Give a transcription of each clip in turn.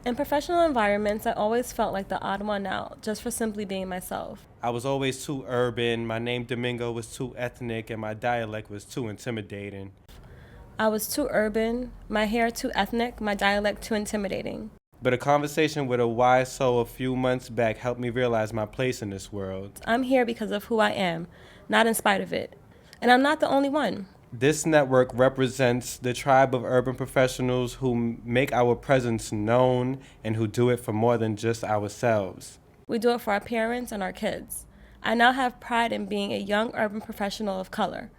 In professional environments, I always felt like the odd one out, just for simply being myself. I was always too urban, my name Domingo was too ethnic, and my dialect was too intimidating. I was too urban, my hair too ethnic, my dialect too intimidating. But a conversation with a wise soul a few months back helped me realize my place in this world. I'm here because of who I am, not in spite of it. And I'm not the only one. This network represents the tribe of urban professionals who make our presence known and who do it for more than just ourselves. We do it for our parents and our kids. I now have pride in being a young urban professional of color.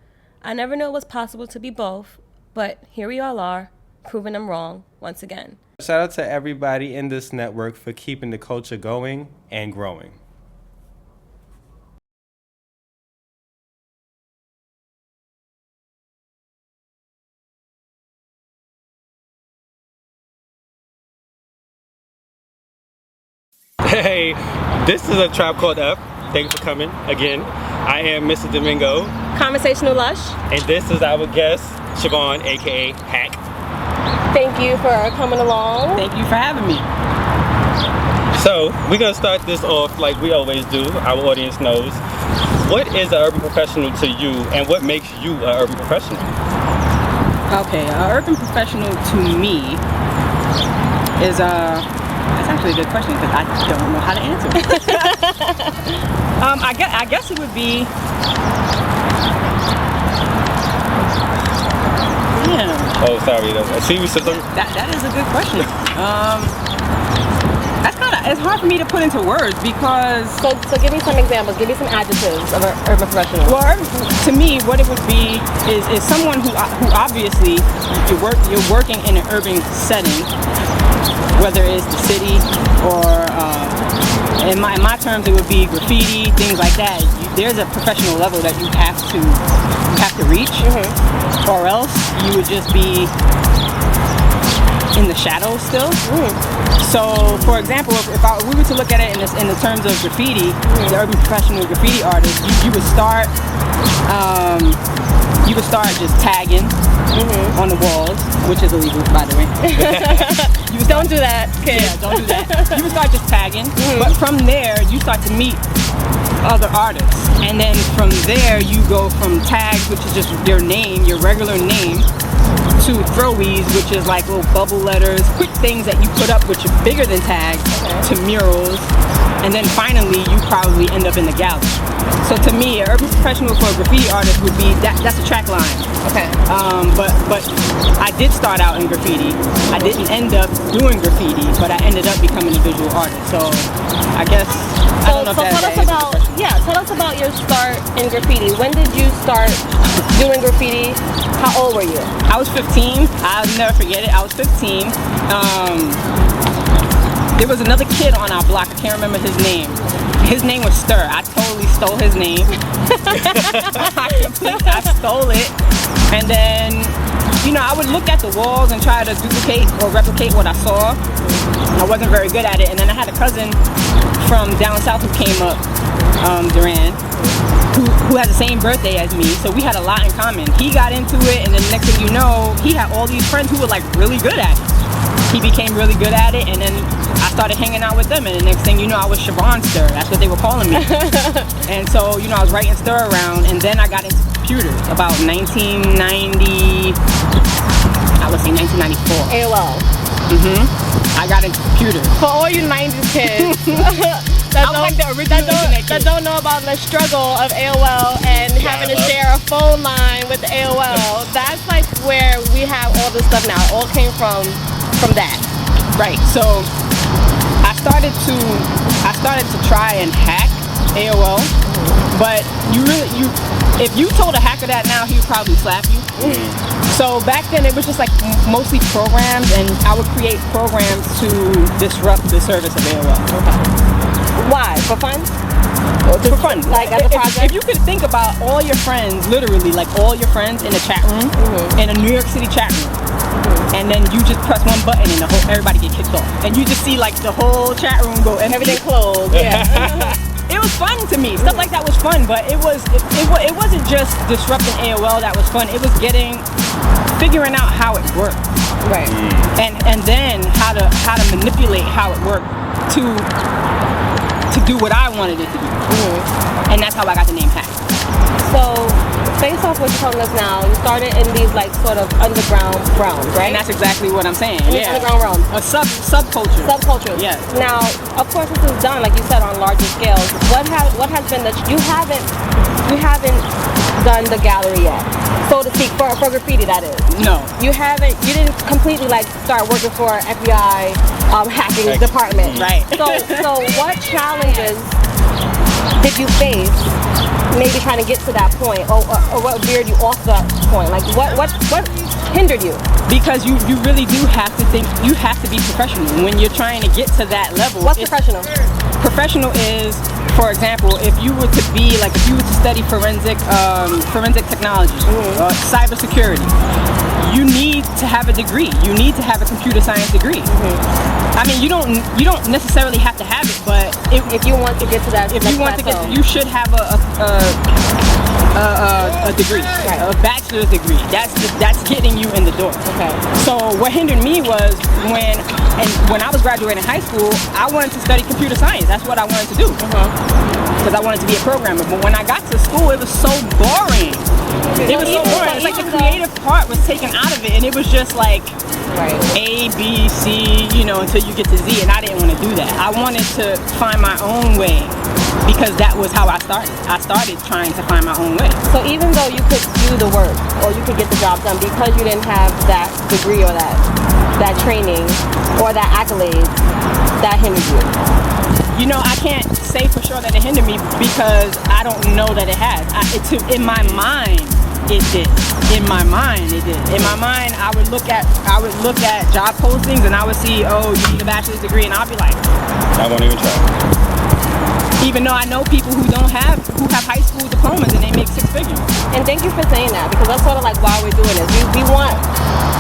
I never knew it was possible to be both, but here we all are, proving them wrong once again. Shout out to everybody in this network for keeping the culture going and growing. Hey, this is a Tribe Called F. Thanks for coming again. I am Mr. Domingo. Conversational Lush. And this is our guest, Shavon AKA HACK. Thank you for coming along. Thank you for having me. So, we're going to start this off like we always do. Our audience knows. What is an urban professional to you, and what makes you an urban professional? Okay, an urban professional to me is that's actually a good question because I don't know how to answer it. I guess it would be. Yeah. Oh, sorry. See, we said that is a good question. That's it's hard for me to put into words because. So give me some examples. Give me some adjectives of an urban professional. Well, to me, what it would be is someone who obviously you're working in an urban setting, whether it's the city or in my terms, it would be graffiti, things like that. There's a professional level that you have to reach, or else you would just be in the shadows still. So, for example, if we were to look at it in the terms of graffiti, the urban professional graffiti artist, you would start just tagging on the walls, which is illegal, by the way. Don't do that, kids. Yeah, don't do that. You would start just tagging, but from there you start to meet other artists, and then from there you go from tags, which is just your name, your regular name, to throwies, which is like little bubble letters, quick things that you put up which are bigger than tags, to murals, and then finally you probably end up in the gallery. So to me, an urban professional for a graffiti artist would be that's a track line. Okay. But I did start out in graffiti. I didn't end up doing graffiti, but I ended up becoming a visual artist. So I guess I don't know if tell us about your start in graffiti. When did you start doing graffiti? How old were you? I was 15. I'll never forget it. I was 15. There was another kid on our block. I can't remember his name. His name was Stir. I totally stole his name. I stole it. And then, I would look at the walls and try to duplicate or replicate what I saw. I wasn't very good at it. And then I had a cousin from down south who came up, Duran, who had the same birthday as me. So we had a lot in common. He got into it, and then the next thing you know, he had all these friends who were like really good at it. He became really good at it, and then I started hanging out with them, and the next thing you know, I was Shavon Stir. That's what they were calling me. And so, I was writing Stir around, and then I got into computers about 1990, I would say 1994. AOL. I got into computers. For all you 90s kids that don't know about the struggle of AOL and having to share a phone line with the AOL, that's like where we have all this stuff now. It all came from that. Right. So I started to try and hack AOL, but if you told a hacker that now, he would probably slap you. So back then it was just like mostly programs, and I would create programs to disrupt the service of AOL. Why? For fun? For fun. Like as a project? If you could think about all your friends, literally like all your friends in a chat room, in a New York City chat room, and then you just press one button and everybody get kicked off, and you just see like the whole chat room go empty. Everything closed. Yeah. It was fun to me. Stuff like that was fun, but it wasn't just disrupting AOL that was fun. It was figuring out how it worked. Right. And then how how to manipulate how it worked to do what I wanted it to do. And that's how I got the name Hack. So, based off what you're telling us now, you started in these like sort of underground realms, right? And that's exactly what I'm saying. Yeah. Underground realms. A subculture. Subculture. Yes. Now, of course, this is done, like you said, on larger scales. What has been you haven't done the gallery yet, so to speak, for graffiti, that is. No. You didn't completely like start working for FBI hacking department. Right. So what challenges did you face maybe trying to get to that point, or what veered you off that point? Like what hindered you? Because you really do have to think, you have to be professional when you're trying to get to that level. What's professional? Professional is, for example, if you were to study forensic technology, cybersecurity, you need to have a degree. You need to have a computer science degree. I mean, you don't necessarily have to have it, but if you want to get to that, you should have a degree, right. A bachelor's degree. That's getting you in the door. Okay. So what hindered me was when I was graduating high school, I wanted to study computer science. That's what I wanted to do. Because I wanted to be a programmer. But when I got to school, it was so boring. It was so boring. It's like the creative part was taken out of it, and it was just like A, B, C, until you get to Z, and I didn't want to do that. I wanted to find my own way, because that was how I started. I started trying to find my own way. So even though you could do the work, or you could get the job done, because you didn't have that degree or that training or that accolade, that hindered you? I can't say for sure that it hindered me, because I don't know that it has. In my mind, it did. In my mind, it did. In my mind, I would look at job postings, and I would see, oh, you need a bachelor's degree, and I'll be like, I won't even try. Even though I know people who have high school diplomas and they make six figures. And thank you for saying that, because that's sort of like why we're doing this. We want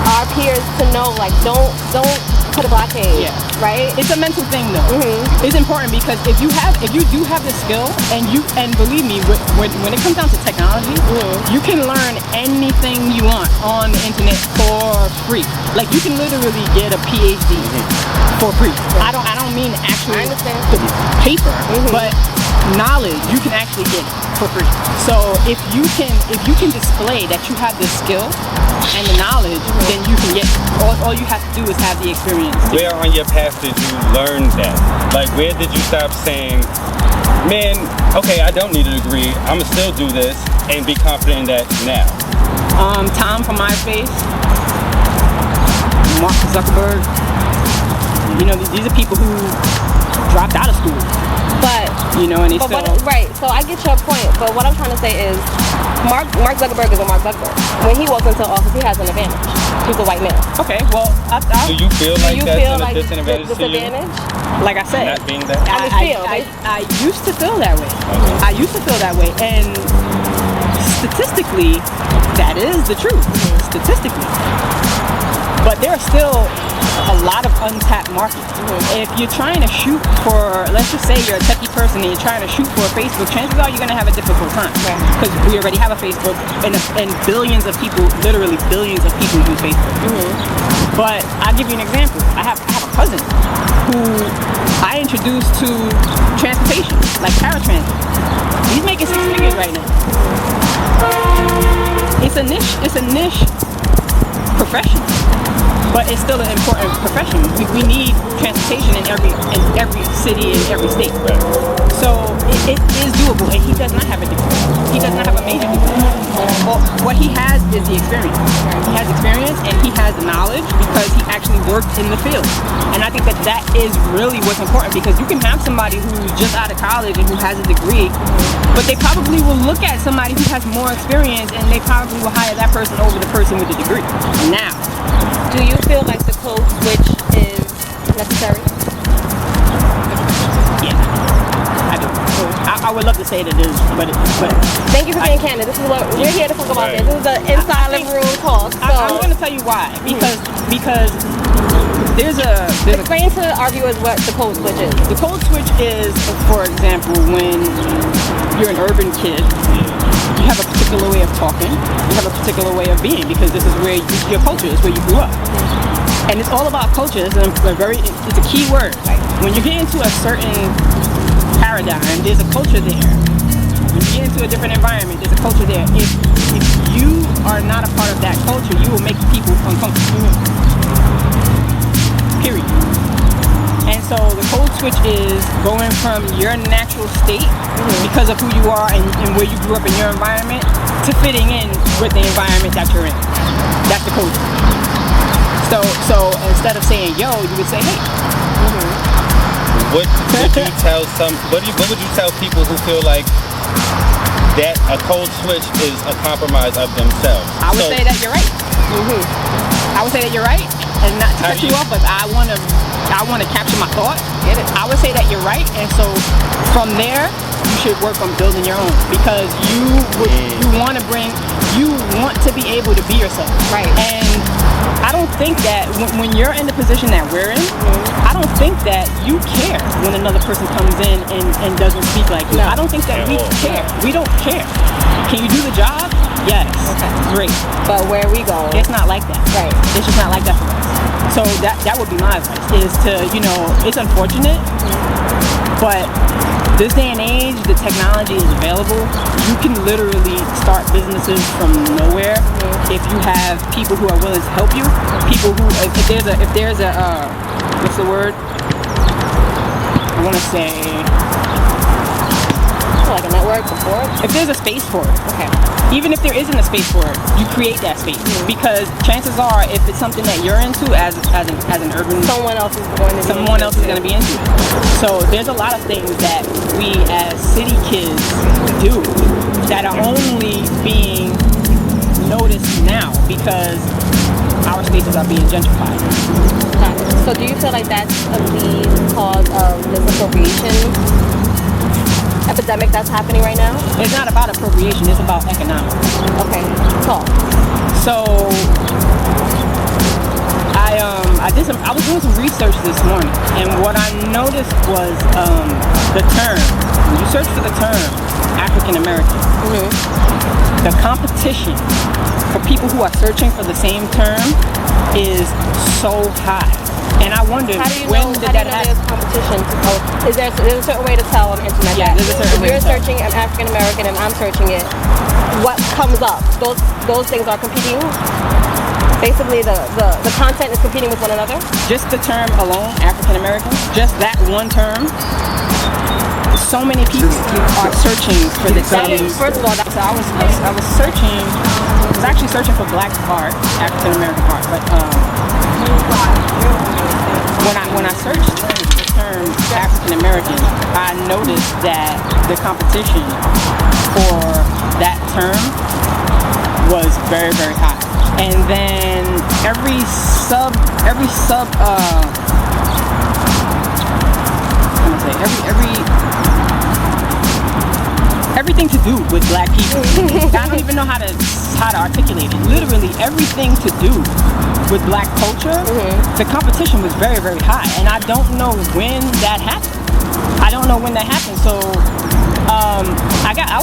our peers to know, like, don't put a blockade, right? It's a mental thing, though. It's important, because if you do have the skill, and believe me, when it comes down to technology, you can learn anything you want on the internet for free. Like, you can literally get a PhD for free. I don't mean actually the paper, but knowledge you can actually get for free. So if you can display that you have the skill and the knowledge, then you can get all you have to do is have the experience. Where on your path did you learn that? Like, where did you stop saying, man, okay, I don't need a degree, I'ma still do this, and be confident in that now? Tom from MySpace, Mark Zuckerberg, these are people who dropped out of school. But so I get your point, but what I'm trying to say is Mark Zuckerberg is a Mark Zuckerberg. When he walks into office, he has an advantage. He's a white male. Okay, well, do you feel like that's a disadvantage to you? Like I said, not being that? I used to feel that way. I used to feel that way, and statistically, that is the truth. Statistically. But there are still a lot of untapped markets. If you're trying to shoot for, let's just say you're a techie person and you're trying to shoot for a Facebook, chances are you're going to have a difficult time. Because we already have a Facebook, and billions of people, literally billions of people use Facebook. But I'll give you an example. I have a cousin who I introduced to transportation, like paratransit. He's making six figures right now. It's a niche profession, but it's still an important profession. We need transportation in every city, in every state. So it is doable, and he does not have a degree. He does not have a major degree. Well, what he has is the experience. He has experience, and he has knowledge, because he actually worked in the field. And I think that is really what's important, because you can have somebody who's just out of college and who has a degree, but they probably will look at somebody who has more experience, and they probably will hire that person over the person with the degree. Now, do you feel like the code switch is necessary? Yeah, I do. I would love to say that it is, but thank you for being candid. This is what we're here to talk about. This is the inside living room talk. So I'm going to tell you why. Because there's a explain to our viewers what the code switch is. The code switch is, for example, when you're an urban kid, you have a particular way of talking, you have a particular way of being, because this is where your culture is, where you grew up. And it's all about culture. It's a key word. When you get into a certain paradigm, there's a culture there. When you get into a different environment, there's a culture there. If you are not a part of that culture, you will make people uncomfortable. Period. And so the code switch is going from your natural state because of who you are and where you grew up in your environment to fitting in with the environment that you're in. That's the code switch. So instead of saying yo, you would say hey. What would you tell people who feel like that a code switch is a compromise of themselves? I would say that you're right. I would say that you're right, and not to cut you off, but I want to capture my thought. Get it? I would say that you're right, and so from there you should work on building your own, because you want to be able to be yourself. Right. And I don't think that when you're in the position that we're in, I don't think that you care when another person comes in and doesn't speak like you. No. I don't think that we care. We don't care. Can you do the job? Yes. Okay. Great. But where we go, it's not like that. Right. It's just not like that for us. So that would be my advice, is to, it's unfortunate, but this day and age, the technology is available. You can literally start businesses from nowhere if you have people who are willing to help you. People who, if there's a what's the word? I want to say like a network support. If there's a space for it, okay. Even if there isn't a space for it, you create that space, because chances are, if it's something that you're into as an urban, someone else is going to be into it. So there's a lot of things that we as city kids do that are only being noticed now because our spaces are being gentrified. So do you feel like that's a lead cause of this appropriation epidemic that's happening right now? It's not about appropriation, it's about economics. Okay, talk. So I was doing some research this morning, and what I noticed was the term. When you search for the term African American, the competition for people who are searching for the same term is so high. And I wonder, when did that happen? There's competition? Is there's a certain way to tell on the internet? Yeah, there's a certain way to tell. If you're searching an African American and I'm searching it, what comes up? Those things are competing? Basically, the content is competing with one another? Just the term alone, African American, just that one term, so many people are searching for the same. First of all, so I was actually searching for black art, African American art, but when I searched the term African American, I noticed that the competition for that term was very, very high. And then everything to do with black people. I don't even know how to articulate it. Literally everything to do with black culture, the competition was very, very high, and I don't know when that happened. So I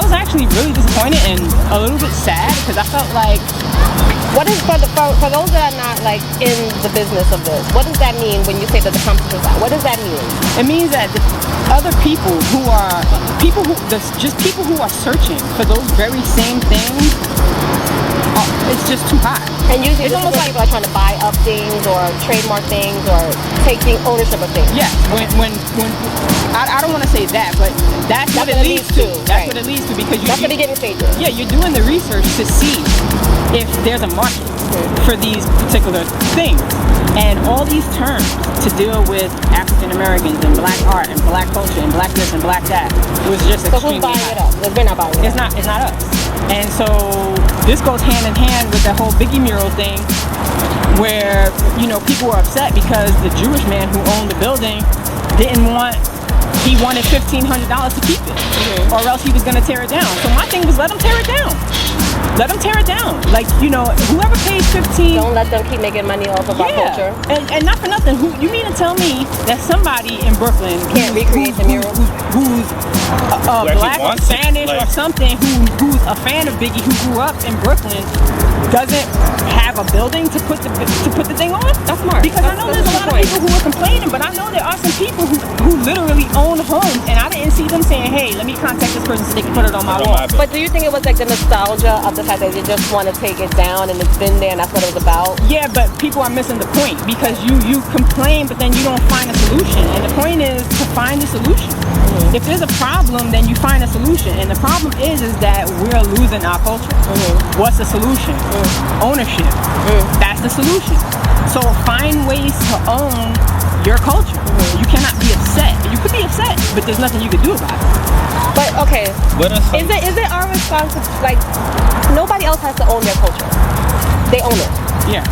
was actually really disappointed and a little bit sad, because I felt like, what is for those that are not like in the business of this, what does that mean when you say that the competition is high? What does that mean? It means that other people who are searching for those very same things, it's just too high. And usually it's almost like people are trying to buy up things or trademark things or taking ownership of things. Yeah, when I don't want to say that, but that's what it leads to. That's what it leads to, because that's the beginning stages. Yeah, you're doing the research to see if there's a market for these particular things. And all these terms to deal with African Americans and black art and black culture and black this and black that, it was just extremely high. So who's buying it up? We're not buying it up. It's not us. And so this goes hand in hand with the whole Biggie mural thing, where people were upset because the Jewish man who owned the building he wanted $1,500 to keep it, or else he was going to tear it down. So my thing was, let him tear it down. let them tear it down. Like, you know, whoever pays 15. Don't let them keep making money off of our culture. And not for nothing. You mean to tell me that somebody in Brooklyn can't recreate the mural? Who's black or Spanish or something, who's a fan of Biggie, who grew up in Brooklyn, doesn't have a building to put the thing on? That's smart. Because I know there's a lot of people who are complaining, but I know there are some people who literally own homes, and I didn't see them saying, hey, let me contact this person so they can put it on my wall. But do you think it was like the nostalgia of the fact that they just want to take it down and it's been there and that's what it was about? Yeah, but people are missing the point, because you complain, but then you don't find a solution. And the point is to find a solution. If there's a problem, then you find a solution. And the problem is that we're losing our culture. What's the solution? Ownership. That's the solution. So find ways to own your culture. You cannot be upset. You could be upset, but there's nothing you could do about it. But okay, is it our responsibility? Like, nobody else has to own their culture. They own it. Yeah.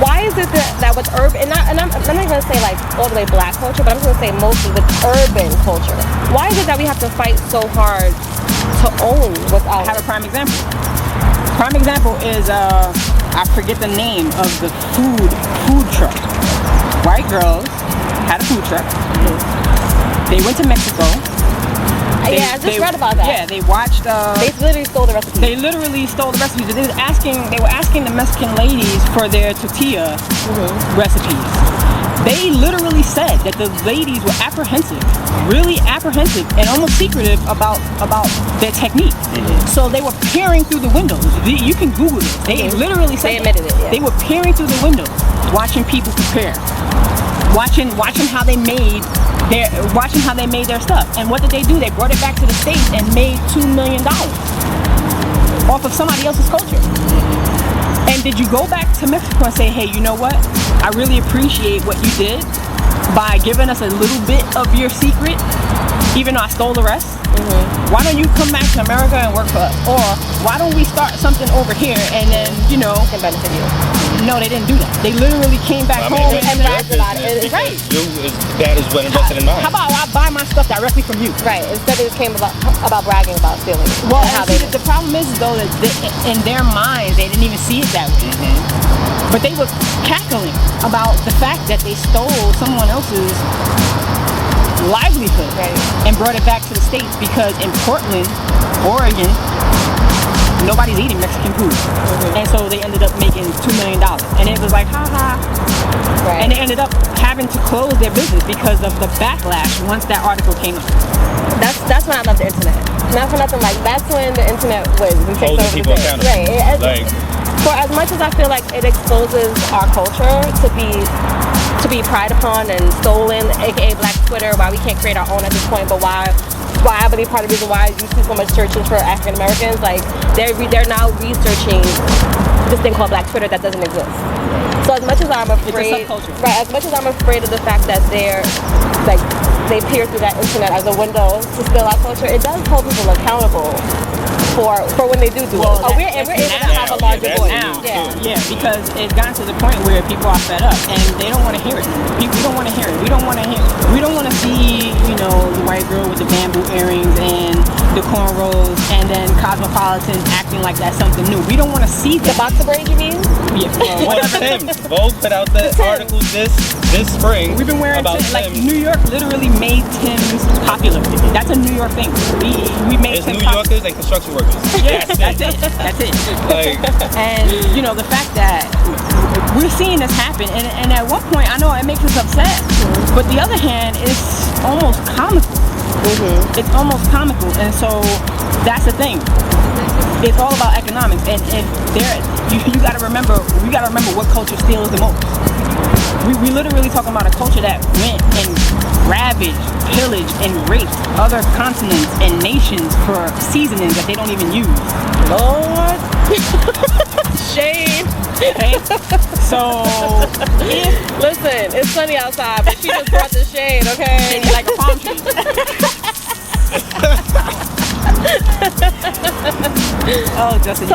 Why is it that with urban, and I'm not going to say like all the way black culture, but I'm going to say mostly with urban culture, why is it that we have to fight so hard to own what's out? I have a prime example. Prime example is, I forget the name of the food truck. White girls had a food truck. They went to Mexico. I just read about that. Yeah, they watched. They literally stole the recipes. They literally stole the recipes. They were asking the Mexican ladies for their tortilla recipes. They literally said that the ladies were apprehensive, really apprehensive, and almost secretive about their technique. So they were peering through the windows. You can Google it. They literally said they admitted it. Yeah. They were peering through the windows, watching people prepare, watching how they made their stuff. And what did they do? They brought it back to the States and made $2 million off of somebody else's culture. And did you go back to Mexico and say, hey, you know what? I really appreciate what you did by giving us a little bit of your secret, even though I stole the rest? Why don't you come back to America and work for us? Or why don't we start something over here and then, you know, can benefit you? No, they didn't do that. They literally came back home and bragged about it. Right. That is what invested in mine. How about I buy my stuff directly from you? Right. Instead it came about bragging about stealing. Well, the problem is though that in their minds they didn't even see it that way. But they were cackling about the fact that they stole someone else's livelihood and brought it back to the States, because in Portland, Oregon, nobody's eating Mexican food. And so they ended up making $2 million. And it was like, ha ha. And they ended up having to close their business because of the backlash once that article came out. That's when I love the internet. Not for nothing, like that's when the internet wins and takes over people the day. Right. For as much as I feel like it exposes our culture to be pried upon and stolen, aka Black Twitter, why we can't create our own at this point, but why I believe part of the reason why you see so much churches for African Americans, like they're now researching this thing called Black Twitter that doesn't exist. So as much as I'm afraid, as much as I'm afraid of the fact that they peer through that internet as a window to steal our culture, it does hold people accountable for when they do it. We're able to have a larger voice. Yeah, because it's gotten to the point where people are fed up and they don't want to hear it. People don't want to hear it. We don't want to see, you know, the white girl with the bamboo earrings and the cornrows and then Cosmopolitan acting like that's something new. We don't want to see that. The boxer braid, you mean? Yeah. Well, Tim's. Vogue put out the article this spring. We've been wearing Tim's. Like New York literally made Tim's popular. That's a New York thing. We made Tim's New Yorkers and construction workers. Yes, that's it. Like, and you know, the fact that we're seeing this happen, and at one point I know it makes us upset, but the other hand, it's almost comical. It's almost comical, and so that's the thing. It's all about economics, and you gotta remember what culture steals the most. We literally talking about a culture that went and ravaged, pillaged, and raped other continents and nations for seasonings that they don't even use. Lord. Shade. Okay? So, listen, it's sunny outside, but she just brought the shade, okay? Shady like a palm tree. Oh, Justin.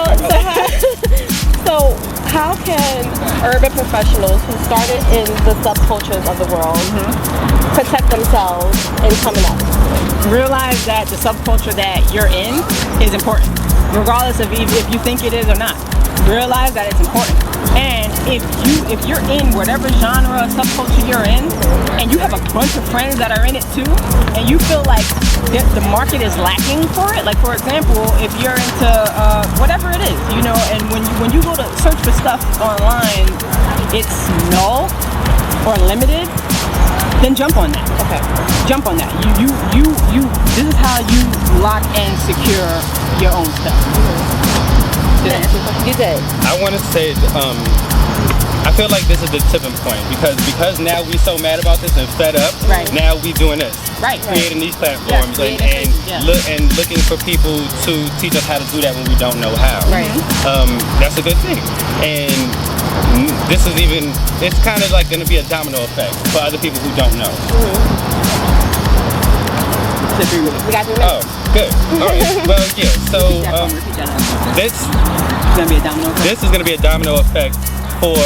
So how can urban professionals who started in the subcultures of the world protect themselves in coming up? Realize that the subculture that you're in is important, regardless of if you think it is or not. Realize that it's important. And if you're in whatever genre or subculture you're in, and you have a bunch of friends that are in it too, and you feel like the market is lacking for it, like for example, if you're into whatever it is, you know, and when you go to search for stuff online, it's null or limited, then jump on that. Okay. Jump on that. You this is how you lock and secure your own stuff. Did I answer your question? You did. I want to say, I feel like this is the tipping point because now we so mad about this and fed up. Right. Now we doing this. Right. Creating these platforms and looking for people to teach us how to do that when we don't know how. Right. That's a good thing. And this is even, it's kind of like going to be a domino effect for other people who don't know. We got 3 minutes. Oh, good. All right. Well, yeah. So this is going to be a domino effect for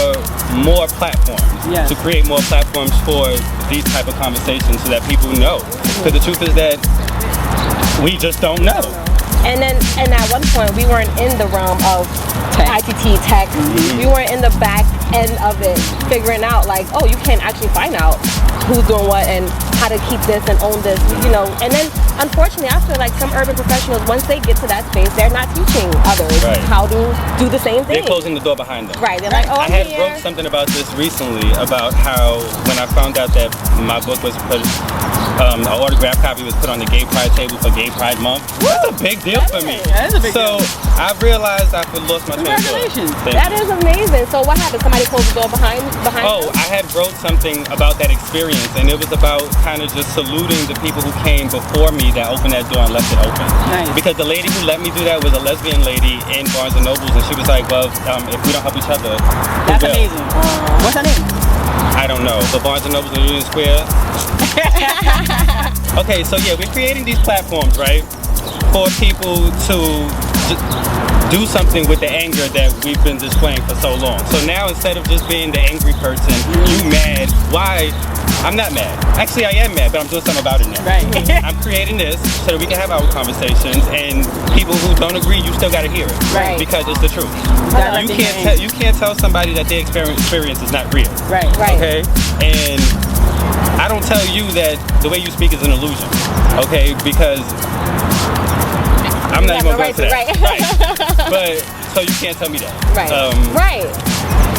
more platforms. Yes. To create more platforms for these type of conversations so that people know. Because the truth is that we just don't know. And at one point we weren't in the realm of ITT tech. We weren't in the back end of it, figuring out like, oh, you can actually find out who's doing what and how to keep this and own this, you know. And then unfortunately I feel like some urban professionals, once they get to that space, they're not teaching others how to do the same thing. They're closing the door behind them. Right. They're like, oh, I had wrote something about this recently about how when I found out that my book was put, an autograph copy was put on the Gay Pride table for Gay Pride Month. That's a big deal for me. That is a big deal. I've realized I've lost my train of thought. Congratulations. That is amazing. So what happened? Somebody closed the door behind Oh, them? I had wrote something about that experience, and it was about kind of just saluting the people who came before me that opened that door and left it open. Nice. Because the lady who let me do that was a lesbian lady in Barnes & Nobles, and she was like, well, if we don't help each other, who That's will? amazing. What's her name? I don't know, but Barnes & Nobles in Union Square. Okay, so yeah, we're creating these platforms, right, for people to do something with the anger that we've been displaying for so long. So now instead of just being the angry person, you mad, why? I'm not mad. Actually, I am mad, but I'm doing something about it now. Right. I'm creating this so that we can have our conversations, and people who don't agree, you still got to hear it. Right. Because it's the truth. You can't tell somebody that their experience is not real. Right. Okay? And I don't tell you that the way you speak is an illusion. Okay? Because I'm not even going to go to that. Right. But, so you can't tell me that. Right. Right.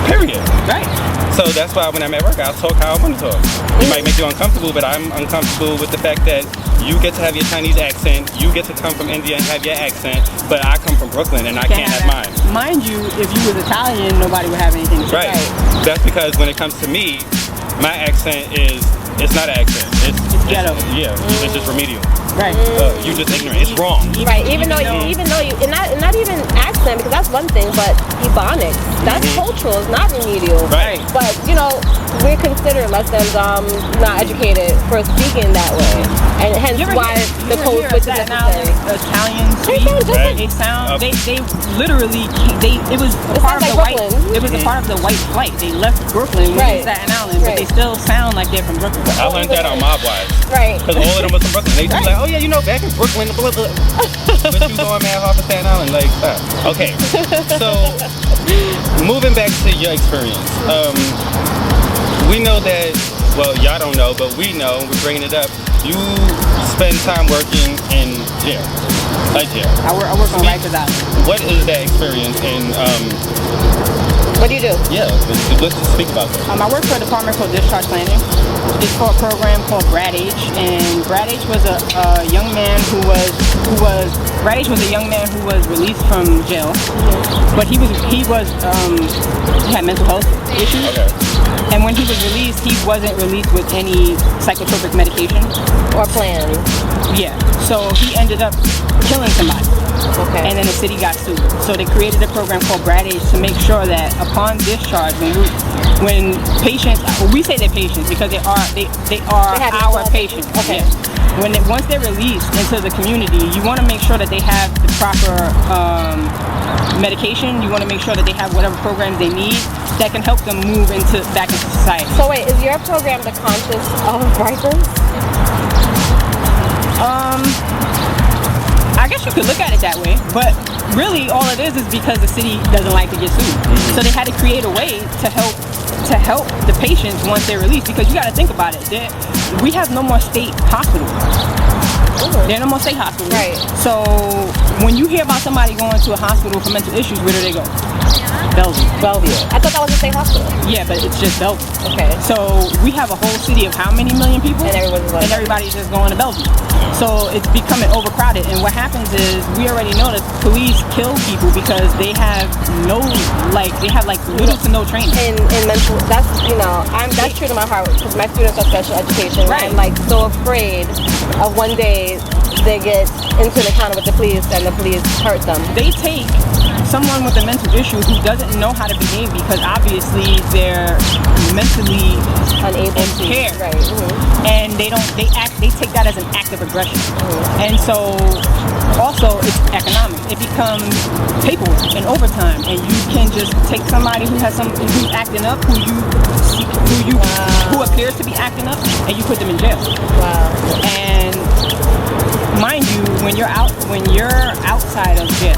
Period. Right. So that's why when I'm at work, I'll talk how I want to talk. It might make you uncomfortable, but I'm uncomfortable with the fact that you get to have your Chinese accent, you get to come from India and have your accent, but I come from Brooklyn and I can't have mine. Mind you, if you was Italian, nobody would have anything to say. Right. That's because when it comes to me, my accent it's not an accent. It's ghetto. It's just remedial. Right. You just ignorant. It's wrong. Right. Even though you, and not even accent, because that's one thing, but ebonics, that's cultural. It's not remedial. Right. But you know, we're considered less than not educated for speaking that way, and hence why the code switch is necessary. Italians speak. They sound. They literally. It was a part of the white. It was a part of the white flight. They left Brooklyn, moved to Staten Island, but they still sound like they're from Brooklyn. I learned that on Mob Wives. Right. Because all of them was from Brooklyn. They just like, oh yeah, you know, back in Brooklyn, blah, blah, blah. But you going mad hard for Staten Island, like that. Okay. So moving back to your experience, we know that. Well, y'all don't know, but we know. We're bringing it up. You spend time working in jail. I work on Rikers Island. What is that experience in? What do you do? Yeah, let's speak about that. I work for a department called Discharge Planning. It's for a program called Brad H. And Brad H was a young man who was released from jail, but he had mental health issues. Okay. And when he was released, he wasn't released with any psychotropic medication or plan. Yeah. So he ended up killing somebody. Okay. And then the city got sued. So they created a program called Grad Age to make sure that upon discharge, when patients, we say they're patients because they are our patients. Okay. Yeah. Once they're released into the community, you want to make sure that they have the proper medication. You want to make sure that they have whatever programs they need that can help them move back into society. So wait, is your program the conscience of Rikers? I guess you could look at it that way, but really all it is because the city doesn't like to get sued. So they had to create a way to help the patients once they're released, because you got to think about it. We have no more state hospitals. There are no more state hospitals. Right. So when you hear about somebody going to a hospital for mental issues, where do they go? Bellevue. I thought that was a state hospital. Yeah, but it's just Bellevue. Okay. So we have a whole city of how many million people? And everybody's just going to Bellevue. So it's becoming overcrowded. And what happens is we already know that police kill people because they have little to no training. In mental, that's true to my heart because my students are special education. Right. I'm like so afraid of one day they get into an encounter with the police and the police hurt them. They take someone with a mental issue who doesn't know how to behave because obviously they're mentally unable impaired. Right. Mm-hmm. And they take that as an act of aggression. Mm-hmm. And so also it's economic. It becomes paperwork and overtime, and you can just take somebody who's acting up, who appears to be acting up, and you put them in jail. Wow. And mind you, when you're outside of jail,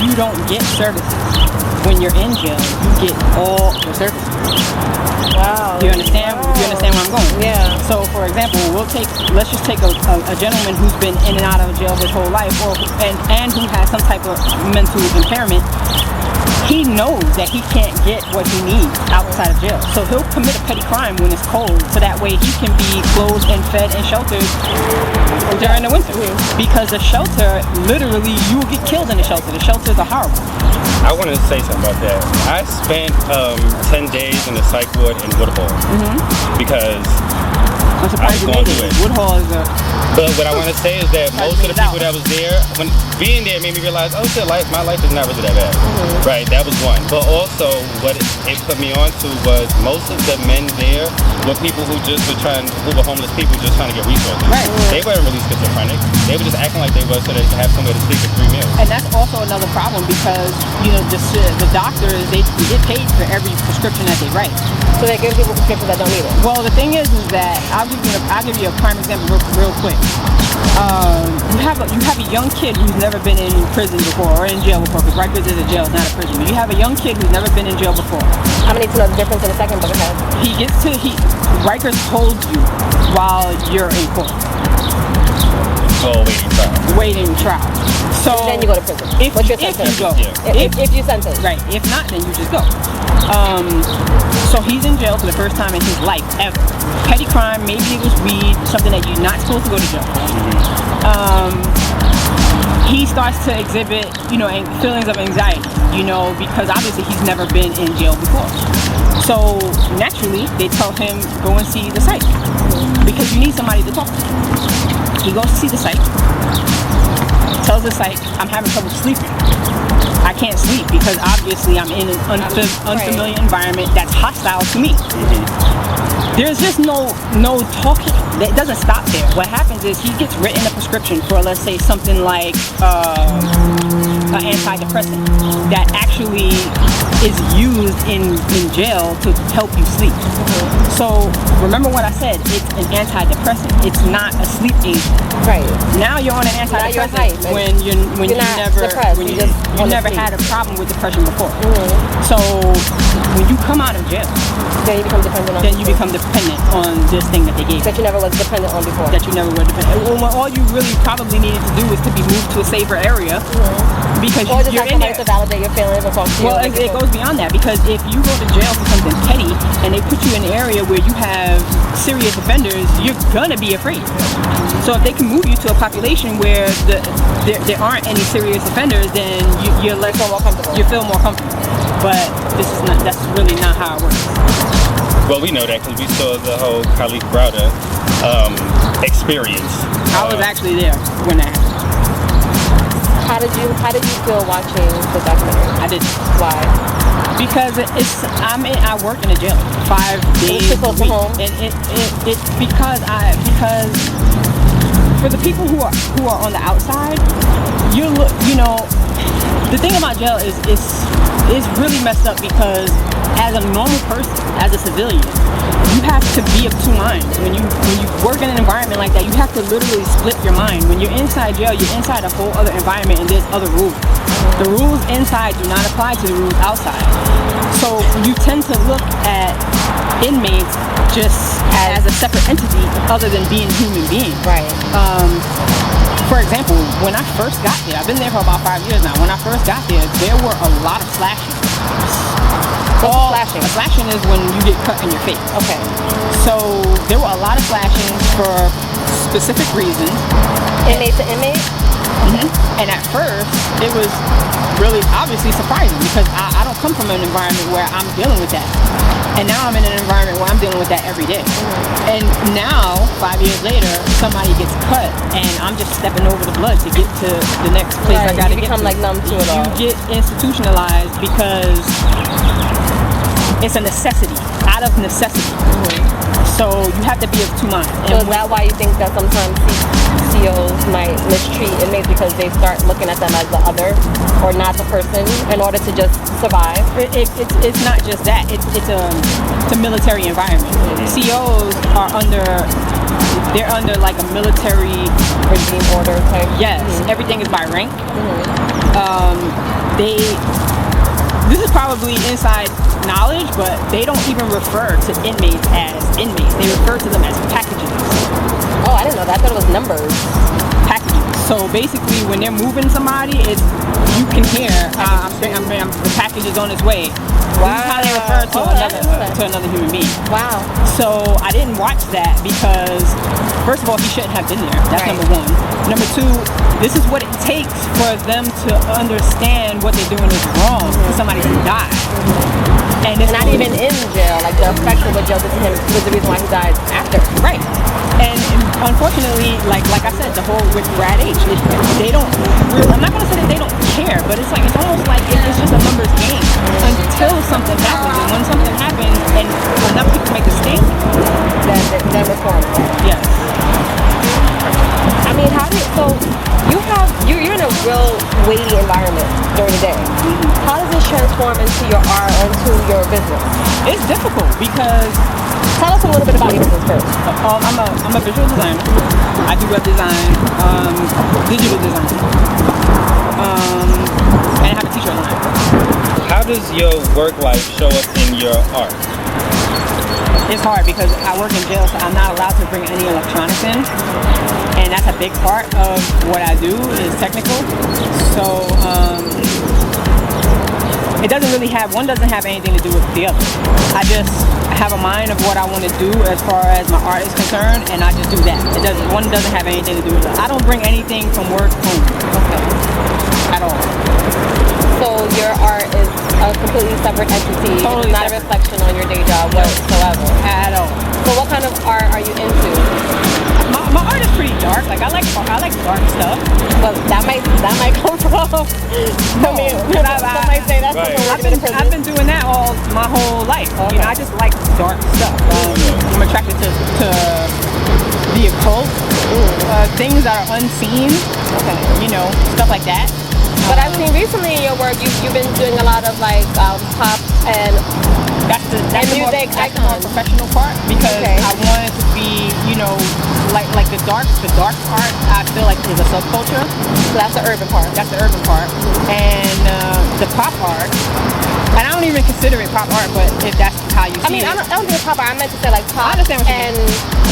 you don't get services. When you're in jail, you get all the services. Wow. You understand? Wow. You understand where I'm going? Yeah. So, for example, let's just take a gentleman who's been in and out of jail his whole life, and who has some type of mental impairment. He knows that he can't get what he needs outside of jail. So he'll commit a petty crime when it's cold, so that way he can be clothed and fed and sheltered during the winter. Because the shelter, literally, you will get killed in the shelter. The shelters are horrible. I wanted to say something about that. I spent 10 days in the psych ward in Woodhall because I'm surprised you made it. Woodhall is a... But what I want to say is that most of the people that was there, when being there made me realize, oh shit, my life is not really that bad. Right, that was one. But also what it put me on to was most of the men there were people who were homeless people just trying to get resources. Right. They weren't really schizophrenic. They were just acting like they were so they could have somewhere to sleep for 3 meals. And that's also another problem because, the doctors, they get paid for every prescription that they write. So they give people prescriptions that don't need it. Well, the thing is that I'll give you a prime example real quick. You have a young kid who's never been in prison before or in jail before, because Rikers is a jail, not a prison. But you have a young kid who's never been in jail before. I'm gonna need to know the difference in a second, but okay. Rikers holds you while you're in court. Oh, waiting trial. So then you go to prison. If you go. If you sentence. Right. If not, then you just go. So he's in jail for the first time in his life ever. Petty crime, maybe it was weed, something that you're not supposed to go to jail for. He starts to exhibit, feelings of anxiety, because obviously he's never been in jail before. So naturally, they tell him, go and see the psych, because you need somebody to talk to. He goes to see the psych, tells the psych, I'm having trouble sleeping. I can't sleep because obviously I'm in an unfamiliar environment that's hostile to me. There's just no talking. It doesn't stop there. What happens is he gets written a prescription for, let's say, something like an antidepressant that actually is used in jail to help you sleep. So remember what I said, it's an antidepressant. It's not a sleep aid. Right. Now you're on an antidepressant when you never had a problem with depression before. So when you come out of jail, then you become dependent on this thing that they gave you. That you never was dependent on before. That you never were dependent. Well, all you really probably needed to do is to be moved to a safer area. Because or just you're have somebody to validate your feelings or talk to you. Well, it goes beyond that, because if you go to jail for something petty and they put you in an area where you have serious offenders, you're gonna be afraid. So if they can move you to a population where there aren't any serious offenders, then you feel more comfortable. But that's really not how it works. Well, we know that because we saw the whole Khalif Browder experience. I was actually there when that happened. How did you feel watching the documentary? I didn't. Why? Because I work in a jail 5 days It's too close to home. And it's because for the people who are on the outside, you know, the thing about jail is really messed up, because as a normal person, as a civilian, you have to be of two minds. When you work in an environment like that, you have to literally split your mind. When you're inside jail, you're inside a whole other environment, and there's other rules. The rules inside do not apply to the rules outside. So you tend to look at inmates just as a separate entity other than being human beings. Right. For example, when I first got there, I've been there for about 5 years now. When I first got there were a lot of slashing. What's slashing? Slashing is when you get cut in your face. Okay. So there were a lot of slashing for specific reasons. Inmate to inmate? Mm-hmm. And at first, it was really obviously surprising, because I don't come from an environment where I'm dealing with that. And now I'm in an environment where I'm dealing with that every day. And now, 5 years later, somebody gets cut, and I'm just stepping over the blood to get to the next place I gotta get to. You become like numb to it all. You get institutionalized because it's a necessity, out of necessity. So you have to be of two minds. So is that why you think that sometimes COs might mistreat inmates, because they start looking at them as the other or not the person in order to just survive? It's not just that. It's a military environment. COs are under like a military Regime order type. Yes, everything is by rank. This is probably inside knowledge, but they don't even refer to inmates as inmates. They refer to them as packages. Oh, I didn't know that. I thought it was numbers. Packages. So basically, when they're moving somebody, you can hear, the package is on its way. Wow. This is how they refer to another human being. Wow. So I didn't watch that because, first of all, he shouldn't have been there. That's number one. Number two, this is what it takes for them to understand what they're doing is wrong, for somebody to die. And it's not even in jail. Like, the effect of what jail did to him was the reason why he died after. Right. And unfortunately, like I said, the whole with Brad H, they don't really, I'm not going to say that they don't care, but it's almost like it's just a numbers game until something happens. And when something happens and enough people make a stink, then reform. Yes. I mean, you're in a real weighty environment during the day. How does this transform into your art or into your business? It's difficult because, tell us a little bit about your business first. I'm a visual designer. I do web design, digital design, and I have a t-shirt line. How does your work life show up in your art? It's hard because I work in jail, so I'm not allowed to bring any electronics in, and that's a big part of what I do is technical. So it doesn't really one doesn't have anything to do with the other. I just have a mind of what I want to do as far as my art is concerned, and I just do that. One doesn't have anything to do with it. I don't bring anything from work home. At all. So your art is a completely separate entity. Totally not separate. A reflection on your day job whatsoever. At all. So what kind of art are you into? My art is pretty dark. Like I like dark stuff. Well, that might come from. I mean, some might say that's right. I've been doing that my whole life. Okay. You know, I just like dark stuff. I'm attracted to the occult, things that are unseen. Okay. You know, stuff like that. But I've seen recently in your work, you've been doing a lot of like pop and that's the music more professional part, because I wanted to be, you know, like the dark art. I feel like is a subculture. So that's the urban part. That's the urban part, and the pop art. And I don't even consider it pop art, but if that's how you see it. I don't think it's pop art. I meant to say like pop. I understand what you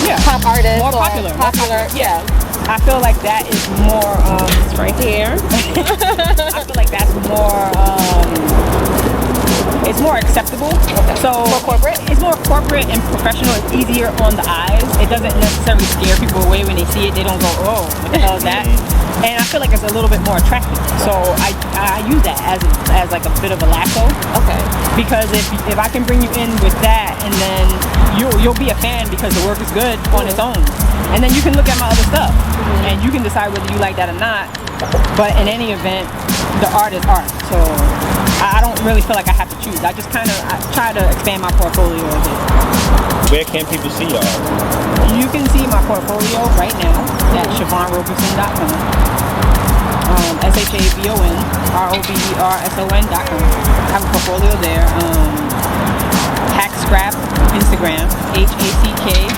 mean. Pop artists. More popular. Yeah. I feel like that is more right here. I feel like that's more It's more acceptable. Okay. So More corporate? It's more corporate and professional. It's easier on the eyes. It doesn't necessarily scare people away when they see it. They don't go, oh, what the hell is that? And I feel like it's a little bit more attractive. So I use that as like a bit of a lasso. Okay. Because if I can bring you in with that, and then you'll be a fan because the work is good on its own. And then you can look at my other stuff, and you can decide whether you like that or not. But in any event, the art is art. So I don't really feel like I have to choose. I just I try to expand my portfolio a bit. Where can people see your art? You can see my portfolio right now at ShavonRoberson.com. ShavonRoberson.com. I have a portfolio there. Hack Scrap Instagram, HACK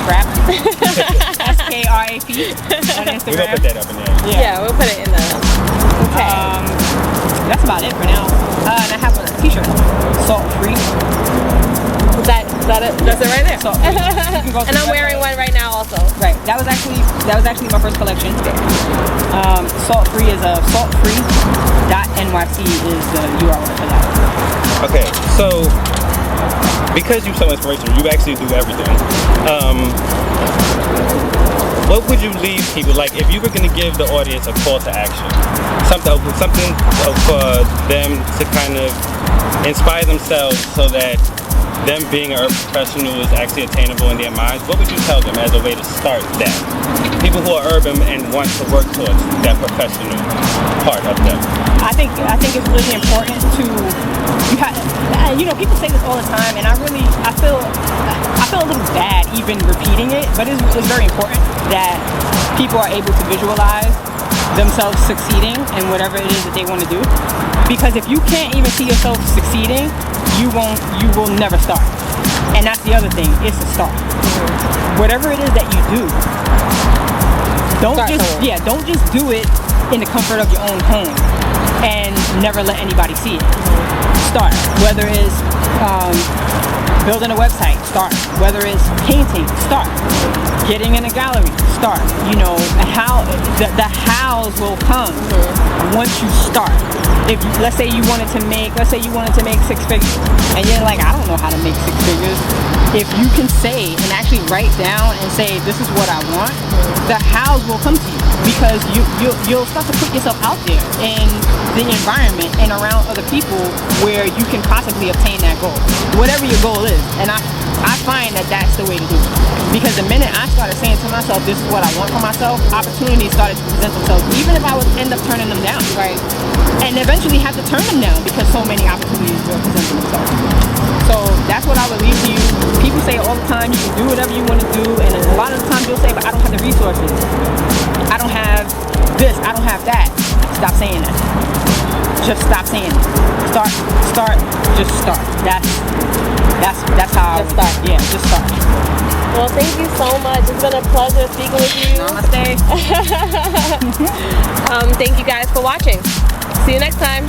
Scrap SKRAP on Instagram. We're gonna put that up in there. Yeah, we'll put it in the. Okay. That's about it for now. And I have a t-shirt, salt free. Is that it? That's it right there. Salt free. You can go to And the I'm wearing website. one right now also. Right. That was actually my first collection. Salt free is saltfree.nyc is the URL for that. Okay, so because you're so inspirational, you actually do everything. What would you leave people, like if you were going to give the audience a call to action, something for them to kind of inspire themselves so that them being a professional is actually attainable in their minds, what would you tell them as a way to start that? People who are urban and want to work towards that professional part of them. I think it's really important to people say this all the time, and I feel a little bad even repeating it, but it's very important that people are able to visualize themselves succeeding in whatever it is that they want to do. Because if you can't even see yourself succeeding, you will never start. And that's the other thing, it's a start. Whatever it is that you do, don't just do it in the comfort of your own home and never let anybody see it. Start. Whether it's building a website, start. Whether it's painting, start. Getting in a gallery, start. The hows will come once you start. If let's say you wanted to make 6 figures, and you're like, I don't know how to make 6 figures. If you can say and actually write down and say, this is what I want, the hows will come to you, because you'll start to put yourself out there in the environment and around other people where you can possibly obtain that goal, whatever your goal is. And I find that that's the way to do it, because the minute I started saying to myself, this is what I want for myself, opportunities started to present themselves, even if I would end up turning them down, right? And eventually have to turn them down because so many opportunities will present themselves. So that's what I would leave to you. People say all the time, you can do whatever you want to do, and a lot of the time you'll say, but I don't have the resources. I don't have this, I don't have that. Stop saying that. Just stop saying it. Start, just start. That's how I would start. Yeah, just start. Well, thank you so much. It's been a pleasure speaking with you. Namaste. Thank you guys for watching. See you next time.